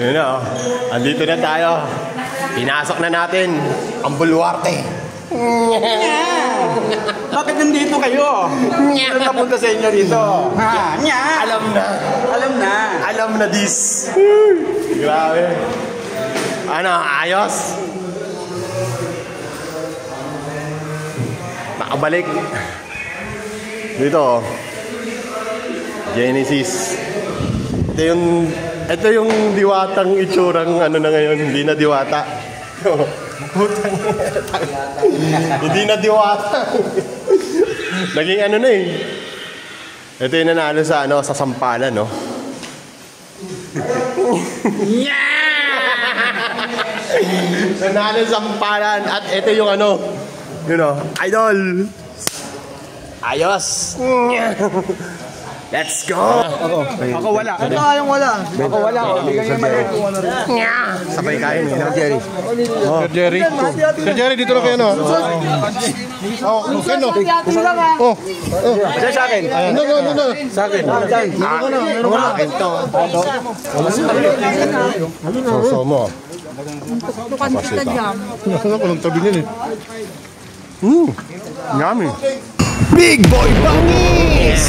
Yun na, oh. Andito na tayo. Pinasok na natin ang bulwarte. Bakit nandito kayo? Ano napunta sa inyo dito? Ha? Alam na. Alam na. Alam na this. Grabe. Ano, ayos? Nakabalik. Dito, oh. Genesis. Ito yung diwatang itsurang ano na ngayon, hindi na diwata. Putang. Hindi na diwata. Naging ano na eh. Ito yung nanalo sa ano, sa sampalan, no. Nanalo sa sampalan at ito yung ano, you know, idol. Ayos. Let's go! Ako wala. Ano yung wala? Ako wala. Bigyan niya Sabay kain eh. Jerry. Jerry. Sir Jerry, dito na kayo, no? Kano? Oh. Sa akin. No. Sa akin. Akin to. So mo. Bukan kita jam. Ano ko lang tabi niyan eh. Yummy. Big Boy Bangis!